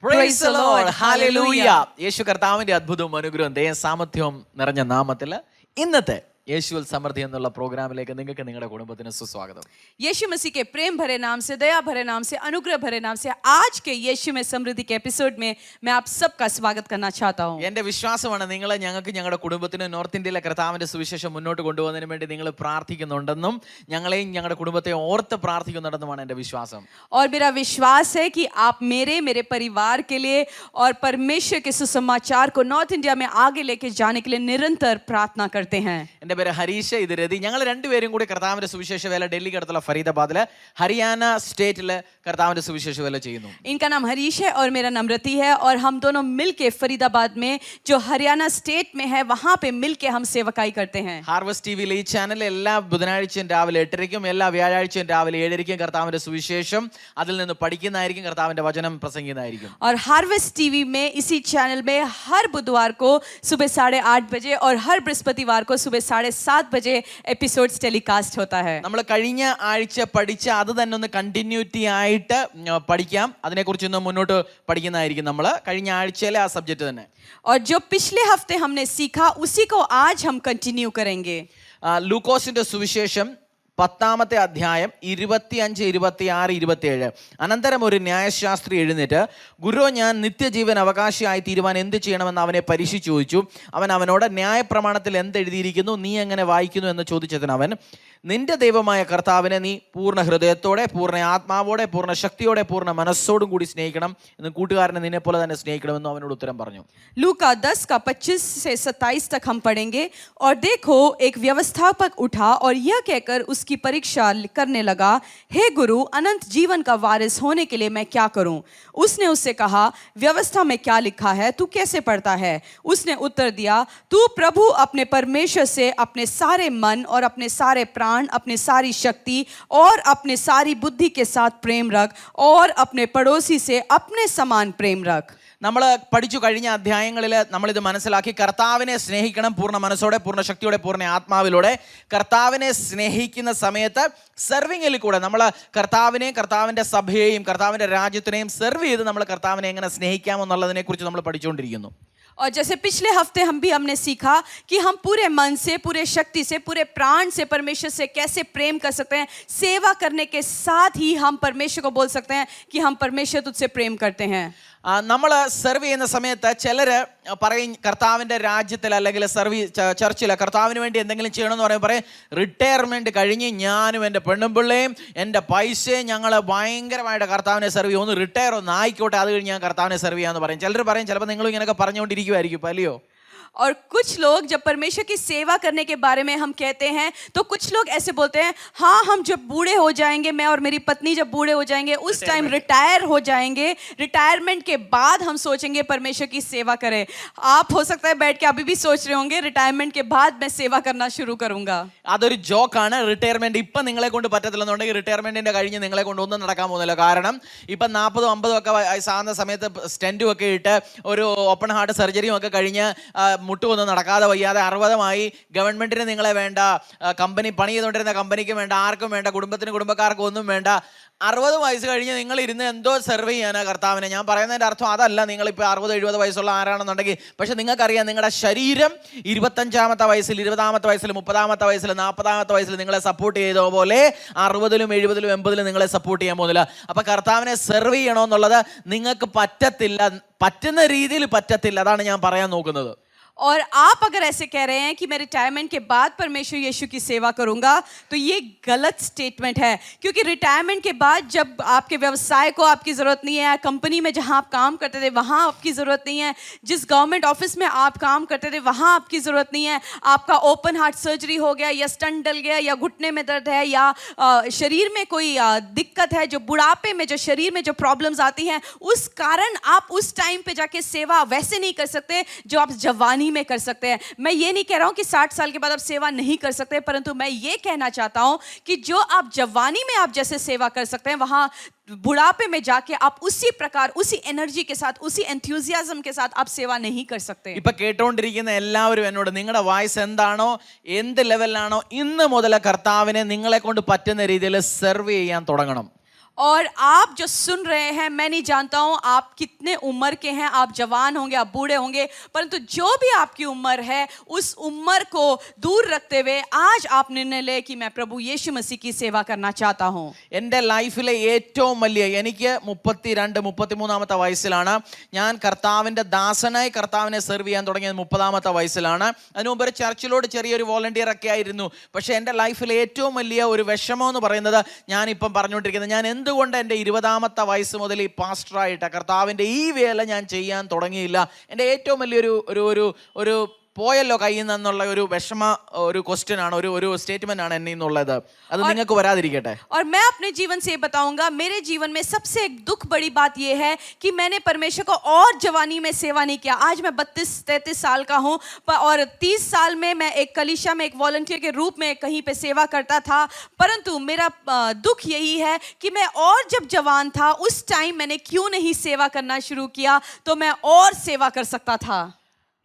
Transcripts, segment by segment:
Praise the Lord. Hallelujah. യേശു കർത്താവിന്റെ അത്ഭുതവും അനുഗ്രഹവും ദയ സാമർത്ഥ്യവും നിറഞ്ഞ നാമത്തിൽ ഇന്നത്തെ യേശുവിൽ സമൃദ്ധി എന്നുള്ള പ്രോഗ്രാമിലേക്ക് നിങ്ങൾക്ക് നിങ്ങളുടെ കുടുംബത്തിന് സുസ്വാഗതം. यीशु मसीह के प्रेम भरे नाम से, दया भरे नाम से, अनुग्रह भरे नाम से आज के यीशु में समृद्धि के एपिसोड में मैं आप सबका स्वागत करना चाहता हूं. എന്റെ വിശ്വാസമാണ് നിങ്ങൾ ഞങ്ങൾക്ക് ഞങ്ങളുടെ കുടുംബത്തിന് നോർത്ത് ഇന്ത്യയിലെ കർത്താവിന്റെ സുവിശേഷം മുന്നോട്ട് കൊണ്ടുപോകുന്നതിന് വേണ്ടി നിങ്ങൾ പ്രാർത്ഥിക്കുന്നുണ്ടെന്നും ഞങ്ങളെയും ഞങ്ങളുടെ കുടുംബത്തെ ഓർത്ത് പ്രാർത്ഥിക്കുന്നുണ്ടെന്നുമാണ് എന്റെ വിശ്വാസം. और मेरा विश्वास है कि आप मेरे परिवार के लिए और परमेश्वर के सुसमाचार को नॉर्थ इंडिया में आगे लेके जाने के लिए निरंतर प्रार्थना करते हैं. എന്റെ പേര് ഹരീഷ്, ഇത് രതി. ഞങ്ങൾ രണ്ടുപേരും കൂടി കർത്താവിന്റെ സുവിശേഷ വേല ഡൽഹിക്ക് അടുത്തുള്ള ഫരീദാബാദില് ഹരിയാന സ്റ്റേറ്റില് കർത്താവിന്റെ സുവിശേഷ വേല ചെയ്യുന്നു. इनका नाम हरीश है और मेरा नाम रति है और हम दोनों मिलके फरीदाबाद में जो हरियाणा स्टेट में है वहां पे मिलके हम सेवकाई करते हैं. ഹാർവസ്റ്റ് ടിവിയിലെ ഈ ചാനൽ എല്ലാ ബുധനാഴ്ചയും രാവിലെ 8:30 എല്ലാ വ്യാഴാഴ്ചയും രാവിലെ 7:30 കർത്താവിന്റെ സുവിശേഷം അതിൽ നിന്ന് പഠിക്കുന്നതായിരിക്കും, കർത്താവിന്റെ വചനം പ്രസംഗിക്കുന്നതായിരിക്കും. और हार्वेस्ट टीवी में इसी चैनल में हर बुधवार को सुबह 8:30 बजे और हर बृहस्पतिवार को सुबह 7:30 बजे एपिसोड्स टेलीकास्ट होता है. നമ്മൾ കഴിഞ്ഞ ആഴ്ച പഠിച്ച അത് തന്നെ ഒന്ന് കണ്ടിന്യൂറ്റി ആയിട്ട് പഠിക്കാം. അതിനെക്കുറിച്ച് ഒന്ന് മുന്നോട്ട് പഠിക്കുന്നതായിരിക്കും. നമ്മൾ കഴിഞ്ഞ ആഴ്ചയിലെ ആ സബ്ജക്റ്റ് തന്നെ. और जो पिछले हफ्ते हमने सीखा उसी को आज हम कंटिन्यू करेंगे. ലൂക്കോസിന്റെ സുവിശേഷം 10-ാമത്തെ അധ്യായം 25, 26, 27. അനന്തരം ഒരു ന്യായശാസ്ത്രി എഴുന്നേറ്റ്, ഗുരു, ഞാൻ നിത്യജീവൻ അവകാശിയായി തീരുവാൻ എന്ത് ചെയ്യണമെന്ന് അവനെ പരീക്ഷിച്ച് ചോദിച്ചു. അവൻ അവനോട്, ന്യായപ്രമാണത്തിൽ എന്തെഴുതിയിരിക്കുന്നു, നീ എങ്ങനെ വായിക്കുന്നു എന്ന് ചോദിച്ചതിന് അവൻ, നിന്റെ ദൈവമായ കർത്താവിനെ നീ പൂർണ്ണ ഹൃദയത്തോടെ, പൂർണ്ണ ആത്മാവോടെ, പൂർണ്ണ ശക്തിയോടെ, പൂർണ്ണ മനസ്സോടും കൂടി സ്നേഹിക്കണം എന്ന് കൂട്ടുകാരനെ നിന്നെ പോലെ തന്നെ സ്നേഹിക്കണമെന്ന് അവനോട് ഉത്തരം പറഞ്ഞു. लूका 10 का 25 से 27 तक हम पढ़ेंगे. और देखो, एक व्यवस्थापक उठा और यह कहकर उसकी परीक्षा करने लगा, हे गुरु, अनंत जीवन का वारिस होने के लिए मैं क्या करूं? उसने उससे कहा, व्यवस्था में क्या लिखा है, तू कैसे पढ़ता है? उसने उत्तर दिया, तू प्रभु अपने परमेश्वर से अपने सारे मन और अपने सारे प्राण, अपने सारी शक्ति और अपने सारी बुद्धि के साथ प्रेम रख और अपने पड़ोसी से अपने समान प्रेम रख. നമ്മൾ പഠിച്ചു കഴിഞ്ഞ അധ്യായങ്ങളിൽ നമ്മളിത് മനസ്സിലാക്കി. കർത്താവിനെ സ്നേഹിക്കണം പൂർണ്ണ മനസ്സോടെ, പൂർണ്ണ ശക്തിയോടെ, പൂർണ്ണ ആത്മാവിലൂടെ. കർത്താവിനെ സ്നേഹിക്കുന്ന സമയത്ത് സെർവിങ്ങിൽ കൂടെ നമ്മൾ കർത്താവിനെയും കർത്താവിൻ്റെ സഭയെയും കർത്താവിൻ്റെ രാജ്യത്തിനെയും സെർവ് ചെയ്ത് നമ്മൾ കർത്താവിനെ എങ്ങനെ സ്നേഹിക്കാമെന്നുള്ളതിനെ കുറിച്ച് നമ്മൾ പഠിച്ചുകൊണ്ടിരിക്കുന്നു. और जैसे पिछले हफ्ते हमने सीखा कि हम पूरे मन से, पूरे शक्ति से, पूरे प्राण से परमेश्वर से कैसे प्रेम कर सकते हैं. सेवा करने के साथ ही हम परमेश्वर को बोल सकते हैं कि हम परमेश्वर तुझसे प्रेम करते हैं. നമ്മൾ സെർവ് ചെയ്യുന്ന സമയത്ത് ചിലർ പറയും, കർത്താവിൻ്റെ രാജ്യത്തിൽ അല്ലെങ്കിൽ ചർച്ചിൽ കർത്താവിന് വേണ്ടി എന്തെങ്കിലും ചെയ്യണമെന്ന് പറയുമ്പോൾ പറയും, റിട്ടയർമെൻറ്റ് കഴിഞ്ഞ് ഞാനും എൻ്റെ പെണ്ണുമ്പിള്ളയും എൻ്റെ പൈസയും ഞങ്ങൾ ഭയങ്കരമായിട്ട് കർത്താവിനെ സെർവ് ചെയ്യും, ഒന്ന് റിട്ടയർ ഒന്ന് ആയിക്കോട്ടെ, അത് കഴിഞ്ഞ് ഞാൻ കർത്താവിനെ സെർവ് ചെയ്യാമെന്ന് പറയും. ചിലർ പറയും, ചിലപ്പോൾ നിങ്ങളും ഇങ്ങനെയൊക്കെ പറഞ്ഞുകൊണ്ടിരിക്കുമായിരിക്കും, അല്ലയോ? और कुछ लोग जब परमेश्वर की सेवा करने के बारे में हम कहते हैं तो कुछ लोग ऐसे बोलते हैं, हाँ, हम जब बूढ़े हो जाएंगे, मैं और मेरी पत्नी जब बूढ़े हो जाएंगे उस टाइम रिटायर हो जाएंगे, रिटायरमेंट के बाद हम सोचेंगे परमेश्वर की सेवा करें. आप हो सकता है बैठ के अभी भी सोच रहे होंगे, रिटायरमेंट के बाद मैं सेवा करना शुरू करूंगा. അതൊരു ജോക്കാണ്. റിട്ടയർമെന്റ് ഇപ്പം നിങ്ങളെ കൊണ്ട് പറ്റത്തില്ലെന്നുണ്ടെങ്കിൽ റിട്ടയർമെന്റിന്റെ കഴിഞ്ഞ് നിങ്ങളെ കൊണ്ട് ഒന്നും നടക്കാൻ പോകുന്നില്ല. കാരണം ഇപ്പം 40-50 ഒക്കെ വയസ്സാകുന്ന സമയത്ത് സ്റ്റെൻറ്റും ഒക്കെ ഇട്ട് ഒരു ഓപ്പൺ ഹാർട്ട് സർജറിയും ഒക്കെ കഴിഞ്ഞ് മുട്ടുമൊന്നും നടക്കാതെ വയ്യാതെ 60-മായി ഗവൺമെന്റിന് നിങ്ങളെ വേണ്ട, കമ്പനി പണി ചെയ്തുകൊണ്ടിരുന്ന കമ്പനിക്ക് വേണ്ട, ആർക്കും വേണ്ട, കുടുംബക്കാർക്കും ഒന്നും വേണ്ട. 60 വയസ്സ് കഴിഞ്ഞ് നിങ്ങൾ ഇരുന്ന് എന്തോ സെർവ് ചെയ്യാനാണ് കർത്താവിനെ. ഞാൻ പറയുന്നതിൻ്റെ അർത്ഥം അതല്ല, നിങ്ങളിപ്പോൾ 60-70 വയസ്സുള്ള ആരാണെന്നുണ്ടെങ്കിൽ. പക്ഷെ നിങ്ങൾക്കറിയാം, നിങ്ങളുടെ ശരീരം 25-ാമത്തെ വയസ്സിൽ, 20-ാമത്തെ വയസ്സിൽ, 30-ാമത്തെ വയസ്സിൽ, 40-ാമത്തെ വയസ്സിൽ നിങ്ങളെ സപ്പോർട്ട് ചെയ്ത പോലെ 60-ലും 70-ലും 80-ലും നിങ്ങളെ സപ്പോർട്ട് ചെയ്യാൻ പോകുന്നില്ല. അപ്പം കർത്താവിനെ സെർവ് ചെയ്യണമെന്നുള്ളത് നിങ്ങൾക്ക് പറ്റത്തില്ല, പറ്റുന്ന രീതിയിൽ പറ്റത്തില്ല. അതാണ് ഞാൻ പറയാൻ നോക്കുന്നത്. और आप अगर ऐसे कह रहे हैं कि मैं रिटायरमेंट के बाद परमेश्वर यीशु की सेवा करूंगा, तो ये गलत स्टेटमेंट है. क्योंकि रिटायरमेंट के बाद जब आपके व्यवसाय को आपकी ज़रूरत नहीं है, कंपनी में जहां आप काम करते थे वहां आपकी ज़रूरत नहीं है, जिस गवर्नमेंट ऑफिस में आप काम करते थे वहां आपकी ज़रूरत नहीं है, आपका ओपन हार्ट सर्जरी हो गया या स्टंट डल गया या घुटने में दर्द है या शरीर में कोई दिक्कत है, जो बुढ़ापे में जो शरीर में जो प्रॉब्लम्स आती हैं, उस कारण आप उस टाइम पे जाके सेवा वैसे नहीं कर सकते जो आप जवानी में कर सकते हैं. मैं ये नहीं कह रहा हूं कि 60 साल के बाद आप सेवा नहीं कर सकते, परंतु मैं ये कहना चाहता हूं कि जो आप जवानी में आप जैसे सेवा कर सकते हैं, वहां बुढ़ापे में जाके आप उसी प्रकार, उसी एनर्जी के साथ, उसी एंथुसियाज्म के साथ आप सेवा नहीं कर सकते. ഇപ്പൊ കേട്ടോണ്ടിരിക്കുന്ന എല്ലാവരും എന്നോട്, നിങ്ങളുടെ വയസ്സ് എന്താണോ, എന്ത് ലെവലിലാണോ, ഇന്ന് മുതൽ കർത്താവിനെ നിങ്ങളെ കൊണ്ട് പറ്റുന്ന രീതിയിൽ സെർവ് ചെയ്യാൻ തുടങ്ങണം. और आप जो सुन रहे हैं, मैं नहीं जानता हूं आप कितने उम्र के हैं, आप जवान होंगे, आप बूढ़े होंगे, परंतु जो भी आपकी उम्र है उस उम्र को दूर रखते हुए आज आप निर्णय ले कि मैं प्रभु यीशु मसीह की सेवा करना चाहता हूं. എൻ്റെ ലൈഫിലെ ഏറ്റവും വലിയ എനിക്ക് 33-33 വയസ്സിലാണ് ഞാൻ കർത്താവിൻ്റെ ദാസനായി കർത്താവിനെ സെർവ് ചെയ്യാൻ തുടങ്ങിയത് 30 വയസ്സിലാണ്. അതിനു മുമ്പ് ഒരു ചർച്ചിലോട് ചെറിയൊരു വോളണ്ടിയർ ഒക്കെ ആയിരുന്നു. പക്ഷേ എൻ്റെ ലൈഫിലെ ഏറ്റവും വലിയ ഒരു വിഷമം എന്ന് പറയുന്നത് ഞാനിപ്പം പറഞ്ഞുകൊണ്ടിരിക്കുന്നത്, ഞാൻ എന്തുകൊണ്ട് എൻ്റെ 20 വയസ്സ് മുതൽ ഈ പാസ്റ്ററായിട്ട് കർത്താവിൻ്റെ ഈ വേല ഞാൻ ചെയ്യാൻ തുടങ്ങിയില്ല. എൻ്റെ ഏറ്റവും വലിയൊരു ഒരു ഒരു ഒരു പോയല്ലോ കയ്യിൽ നിന്നുള്ള ഒരു വിഷമ ഒരു ക്വസ്റ്റ്യൻ ആണ്, ഒരു സ്റ്റേറ്റ്മെന്റ് ആണ് എന്നെ നിന്നുള്ളത്. അത് നിങ്ങൾക്ക് വരാതിരിക്കട്ടെ. और मैं अपने जीवन से बताऊंगा, मेरे जीवन में सबसे एक दुख बड़ी बात यह है कि मैंने परमेश्वर को और जवानी में सेवा नहीं किया. आज मैं 32-33 साल का हूं और 30 साल में मैं एक कलीसिया में एक वॉलंटियर के रूप में कहीं पे सेवा करता था. परंतु मेरा दुख यही है कि मैं और जब जवान था उस टाइम मैंने क्यों नहीं सेवा करना शुरू किया, तो मैं और सेवा कर सकता था.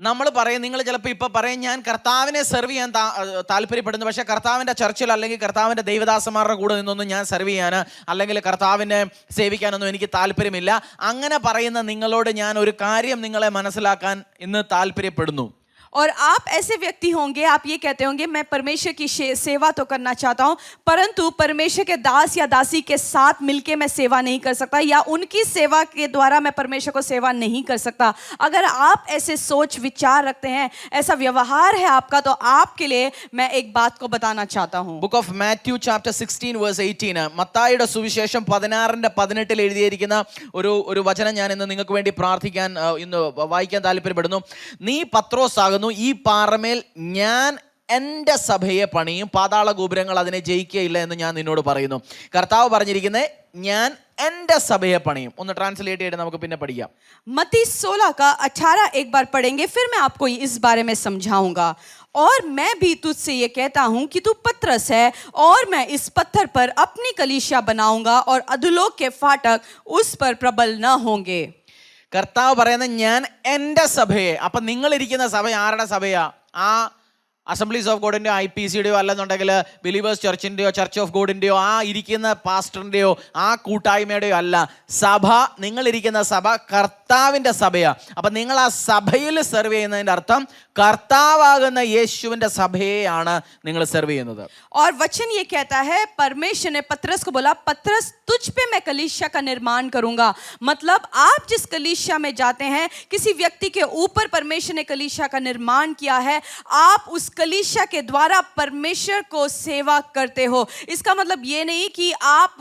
നമ്മൾ പറയും, നിങ്ങൾ ചിലപ്പോൾ ഇപ്പം പറയും ഞാൻ കർത്താവിനെ സെർവ് ചെയ്യാൻ താല്പര്യപ്പെടുന്നു, പക്ഷേ കർത്താവിൻ്റെ ചർച്ചിൽ അല്ലെങ്കിൽ കർത്താവിൻ്റെ ദൈവദാസന്മാരുടെ കൂടെ നിന്നൊന്നും ഞാൻ സെർവ് ചെയ്യാൻ അല്ലെങ്കിൽ കർത്താവിനെ സേവിക്കാനൊന്നും എനിക്ക് താല്പര്യമില്ല. അങ്ങനെ പറയുന്ന നിങ്ങളോട് ഞാൻ ഒരു കാര്യം നിങ്ങളെ മനസ്സിലാക്കാൻ ഇന്ന് താല്പര്യപ്പെടുന്നു. और आप ऐसे व्यक्ति होंगे, आप ये कहते होंगे मैं परमेश्वर की सेवा तो करना चाहता हूं, परंतु परमेश्वर के दास या दासी के साथ मिलके मैं सेवा नहीं कर सकता, या उनकी सेवा के द्वारा मैं परमेश्वर को सेवा नहीं कर सकता. अगर आप ऐसे सोच विचार रखते हैं, ऐसा व्यवहार है आपका, तो आपके लिए मैं एक बात को बताना चाहता हूं. ബുക്ക് ഓഫ് മാത്യു ചാപ്റ്റർ 16:18, മത്തായിയുടെ സുവിശേഷം 16:18 എഴുതിയിരിക്കുന്ന ഒരു വചനം ഞാൻ ഇന്ന് നിങ്ങൾക്ക് വേണ്ടി പ്രാർത്ഥിക്കാൻ ഇന്ന് വായിക്കാൻ താല്പര്യപ്പെടുന്നു. നീ പത്രോസ് ആകുന്നു, ഈ പാറമേൽ ഞാൻ എൻ്റെ സഭയെ പണിയും, പാതാള ഗോപുരങ്ങൾ അതിനെ ജയിക്കുകയില്ല എന്ന് ഞാൻ നിന്നോട് പറയുന്നു. കർത്താവ് പറഞ്ഞിരിക്കുന്നത് ഞാൻ എൻ്റെ സഭയെ പണിയും. ഒന്ന് ട്രാൻസ്ലേറ്റ് ചെയ്തിട്ട് നമുക്ക് പിന്നെ പഠിക്കാം. मत्ती 16:18 एक बार पढ़ेंगे, फिर मैं आपको इस बारे में समझाऊंगा. और मैं भी तुझसे ये कहता हूं कि तू पतरस है, और मैं इस पत्थर पर अपनी कलीसिया बनाऊंगा, और अधोलोक के फाटक उस पर प्रबल न होंगे. കർത്താവ് പറയുന്നത് ഞാൻ എൻ്റെ സഭയെ. അപ്പം നിങ്ങളിരിക്കുന്ന സഭ ആരുടെ സഭയാ? ആ അസംബ്ലീസ് ഓഫ് ഗോഡിൻ്റെയോ IPCയുടെയോ അല്ലെന്നുണ്ടെങ്കിൽ ബിലീവേഴ്സ് ചർച്ചിൻ്റെയോ ചർച്ച് ഓഫ് ഗോഡിൻ്റെയോ ആ ഇരിക്കുന്ന പാസ്റ്ററിൻ്റെയോ ആ കൂട്ടായ്മയുടെയോ അല്ല. സഭ, നിങ്ങളിരിക്കുന്ന സഭ കർത്താവിൻ്റെ സഭയാണ്. അപ്പം നിങ്ങൾ ആ സഭയിൽ സെർവ് ചെയ്യുന്നതിൻ്റെ അർത്ഥം കർത്താവാകുന്ന യേശുവിൻ്റെ സഭയെയാണ് നിങ്ങൾ സെർവ് ചെയ്യുന്നത്. और वचन ये कहता है, परमेश्वर ने पतरस को बोला, पतरस तुझ पे मैं कलीसिया का निर्माण करूंगा. मतलब आप जिस कलीसिया में जाते हैं, किसी व्यक्ति के ऊपर परमेश्वर ने कलीसिया का निर्माण किया है, आप उस कलीसिया के द्वारा परमेश्वर को सेवा करते हो. इसका मतलब ये नहीं कि आप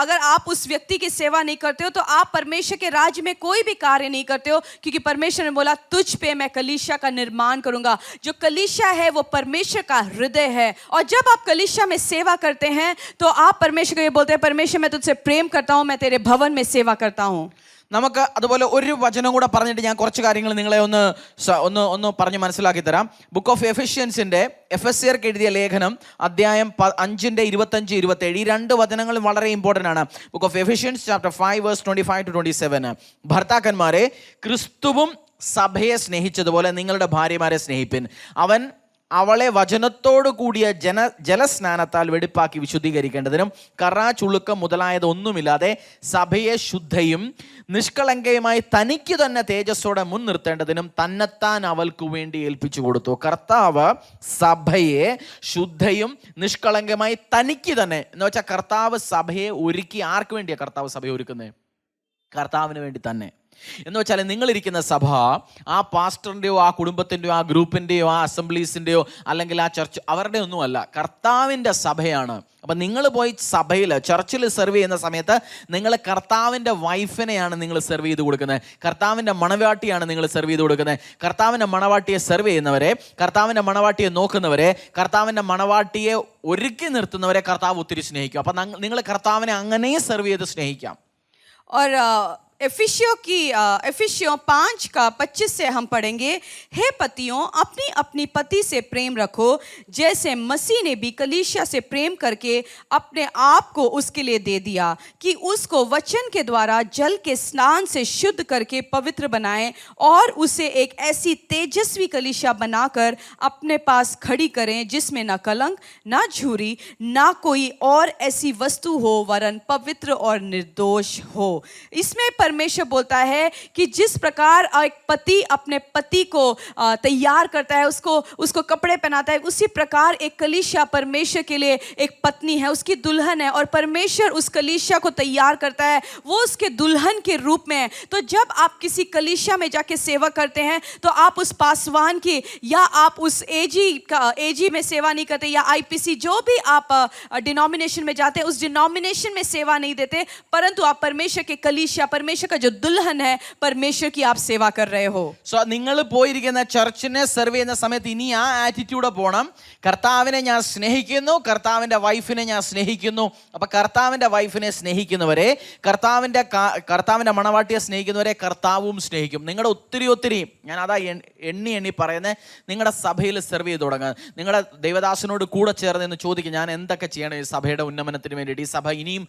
अगर आप उस व्यक्ति की सेवा नहीं करते हो तो आप परमेश्वर के राज्य में कोई भी कार्य नहीं करते हो, क्योंकि परमेश्वर ने बोला तुझ पे मैं कलीसिया का निर्माण करूंगा. जो कलीसिया है वो परमेश्वर का हृदय है, और जब आप कलीसिया में सेवा करते हैं तो आप परमेश्वर को ये बोलते हैं, परमेश्वर मैं तुझसे प्रेम करता हूं, मैं तेरे भवन में सेवा करता हूं. നമുക്ക് അതുപോലെ ഒരു വചനം കൂടെ പറഞ്ഞിട്ട് ഞാൻ കുറച്ച് കാര്യങ്ങൾ നിങ്ങളെ ഒന്ന് പറഞ്ഞ് മനസ്സിലാക്കി തരാം. ബുക്ക് ഓഫ് എഫിഷ്യൻസിൻ്റെ എഫെസ്യർക്ക് എഴുതിയ ലേഖനം അധ്യായം 5:25-27, ഈ രണ്ട് വചനങ്ങളും വളരെ ഇമ്പോർട്ടൻ്റ് ആണ്. ബുക്ക് ഓഫ് എഫിഷ്യൻസ് ചാപ്റ്റർ 5:25-27, ഭർത്താക്കന്മാരെ ക്രിസ്തുവും സഭയെ സ്നേഹിച്ചതുപോലെ നിങ്ങളുടെ ഭാര്യമാരെ സ്നേഹിപ്പിൻ. അവൻ അവളെ വചനത്തോടു കൂടിയ ജലസ്നാനത്താൽ വെടിപ്പാക്കി വിശുദ്ധീകരിക്കേണ്ടതിനും കറ ചുളുക്കം മുതലായതൊന്നുമില്ലാതെ സഭയെ ശുദ്ധയും നിഷ്കളങ്കയുമായി തനിക്ക് തന്നെ തേജസ്സോടെ മുൻനിർത്തേണ്ടതിനും തന്നെത്താൻ അവൾക്ക് വേണ്ടി ഏൽപ്പിച്ചു കൊടുത്തു. കർത്താവ് സഭയെ ശുദ്ധയും നിഷ്കളങ്കമായി തനിക്ക് തന്നെ, എന്ന് വെച്ചാൽ കർത്താവ് സഭയെ ഒരുക്കി. ആർക്ക് വേണ്ടിയാണ് കർത്താവ് സഭയെ ഒരുക്കുന്നത്? കർത്താവിന് വേണ്ടി തന്നെ. എന്ന് വെച്ചാൽ നിങ്ങളിരിക്കുന്ന സഭ ആ പാസ്റ്ററിൻ്റെയോ ആ കുടുംബത്തിൻ്റെയോ ആ ഗ്രൂപ്പിൻ്റെയോ ആ അസംബ്ലീസിൻ്റെയോ അല്ലെങ്കിൽ ആ ചർച്ച് അവരുടെ ഒന്നുമല്ല, കർത്താവിൻ്റെ സഭയാണ്. അപ്പം നിങ്ങൾ പോയി സഭയിൽ ചർച്ചിൽ സെർവ് ചെയ്യുന്ന സമയത്ത് നിങ്ങൾ കർത്താവിൻ്റെ വൈഫിനെയാണ് നിങ്ങൾ സെർവ് ചെയ്ത് കൊടുക്കുന്നത്, കർത്താവിൻ്റെ മണവാട്ടിയാണ് നിങ്ങൾ സെർവ് ചെയ്ത് കൊടുക്കുന്നത്. കർത്താവിൻ്റെ മണവാട്ടിയെ സെർവ് ചെയ്യുന്നവരെ, കർത്താവിൻ്റെ മണവാട്ടിയെ നോക്കുന്നവരെ, കർത്താവിൻ്റെ മണവാട്ടിയെ ഒരുക്കി നിർത്തുന്നവരെ കർത്താവ് ഒത്തിരി സ്നേഹിക്കും. അപ്പം നിങ്ങൾ കർത്താവിനെ അങ്ങനെ സെർവ് ചെയ്ത് സ്നേഹിക്കാം. और एफिसियों 5:25 से हम पढ़ेंगे, हे पतियों अपनी अपनी पति से प्रेम रखो, जैसे मसीह ने भी कलीसिया से प्रेम करके अपने आप को उसके लिए दे दिया, कि उसको वचन के द्वारा जल के स्नान से शुद्ध करके पवित्र बनाए और उसे एक ऐसी तेजस्वी कलीसिया बनाकर अपने पास खड़ी करें जिसमें ना कलंक, ना झुरी, ना कोई और ऐसी वस्तु हो, वरन पवित्र और निर्दोष हो। इसमें परमेश्वर बोलता है कि जिस प्रकार एक पति अपने पति को तैयार करता है, उसको कपड़े पहनाता है, उसी प्रकार एक कलीसिया परमेश्वर के लिए एक पत्नी है, उसकी दुल्हन है, और परमेश्वर उस कलीसिया को तैयार करता है, वो उसके दुल्हन के रूप में है। तो जब आप किसी कलीसिया में जाके सेवा करते हैं तो आप उस पासवान की या आप उस एजी में सेवा नहीं करते, या आईपीसी जो भी आप डिनोमिनेशन में जाते हैं उस डिनोमिनेशन में सेवा नहीं देते, परंतु आप परमेश्वर के कलीसिया, परमेश्वर का जो दुल्हन है, परमेश्वर की आप सेवा कर रहे हो। സോ നിങ്ങൾ പോയിരിക്കുന്ന ചർച്ചിനെ സെർവ് ചെയ്യുന്ന സമയത്ത് ഇനി ആ ആറ്റിറ്റ്യൂഡ് പോകണം. കർത്താവിനെ ഞാൻ സ്നേഹിക്കുന്നു, കർത്താവിൻ്റെ വൈഫിനെ ഞാൻ സ്നേഹിക്കുന്നു. അപ്പം കർത്താവിൻ്റെ വൈഫിനെ സ്നേഹിക്കുന്നവരെ, കർത്താവിൻ്റെ മണവാട്ടിയെ സ്നേഹിക്കുന്നവരെ കർത്താവും സ്നേഹിക്കും. നിങ്ങളുടെ ഒത്തിരി ഞാൻ അതാ എണ്ണി പറയുന്നത്, നിങ്ങളുടെ സഭയിൽ സെർവ് ചെയ്ത് തുടങ്ങുക. നിങ്ങളുടെ ദൈവദാസനോട് കൂടെ ചേർന്ന് എന്ന് ചോദിക്കും, ഞാൻ എന്തൊക്കെ ചെയ്യണം ഈ സഭയുടെ ഉന്നമനത്തിന് വേണ്ടിയിട്ട്, ഈ സഭ ഇനിയും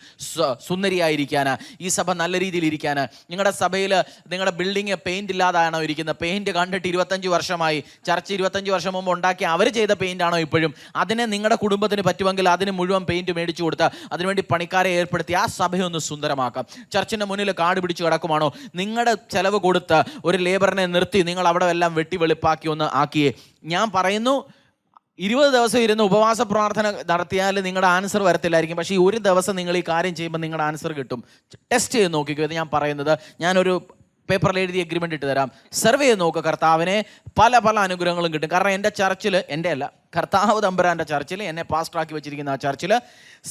സുന്ദരിയായിരിക്കാനാ, ഈ സഭ നല്ല രീതിയിൽ ഇരിക്കാനാ. നിങ്ങളുടെ സഭയിൽ നിങ്ങളുടെ ബിൽഡിങ് പെയിന്റ് ഇല്ലാതാണോ ഇരിക്കുന്നത്? പെയിന്റ് കണ്ടിട്ട് 25 വർഷമായി, ചർച്ച് 25 വർഷം മുമ്പ് ഉണ്ടാക്കി അവർ ചെയ്ത പെയിന്റ് ആണോ ഇപ്പോഴും? അതിനെ നിങ്ങളുടെ കുടുംബത്തിന് പറ്റുമെങ്കിൽ അതിന് മുഴുവൻ പെയിന്റ് മേടിച്ചു കൊടുത്ത് അതിനുവേണ്ടി പണിക്കാരെ ഏർപ്പെടുത്തി ആ സഭയൊന്ന് സുന്ദരമാക്കാം. ചർച്ചിന്റെ മുന്നിൽ കാട് പിടിച്ച് കിടക്കുമാണോ? നിങ്ങളുടെ ചെലവ് കൊടുത്ത് ഒരു ലേബറിനെ നിർത്തി നിങ്ങൾ അവിടെ എല്ലാം വെട്ടി വെളുപ്പാക്കി ഒന്ന് ആക്കിയേ. ഞാൻ പറയുന്നു, 20 ദിവസം ഇരുന്ന് ഉപവാസ പ്രാർത്ഥന നടത്തിയാൽ നിങ്ങളുടെ ആൻസർ വരത്തില്ലായിരിക്കും, പക്ഷേ ഈ ഒരു ദിവസം നിങ്ങൾ ഈ കാര്യം ചെയ്യുമ്പോൾ നിങ്ങളുടെ ആൻസർ കിട്ടും. ടെസ്റ്റ് ചെയ്ത് നോക്കിക്കോ. ഇത് ഞാൻ പറയുന്നത്, ഞാനൊരു പേപ്പറിൽ എഴുതി എഗ്രിമെൻ്റ് ഇട്ട് തരാം. സർവേ ചെയ്ത് നോക്കുക, കർത്താവിനെ പല അനുഗ്രഹങ്ങളും കിട്ടും. കാരണം എൻ്റെ ചർച്ചിൽ, എൻ്റെ അല്ല, കർത്താവ് തമ്പുരാൻ്റെ ചർച്ചിൽ, എന്നെ പാസ്റ്ററാക്കി വെച്ചിരിക്കുന്ന ആ ചർച്ചിൽ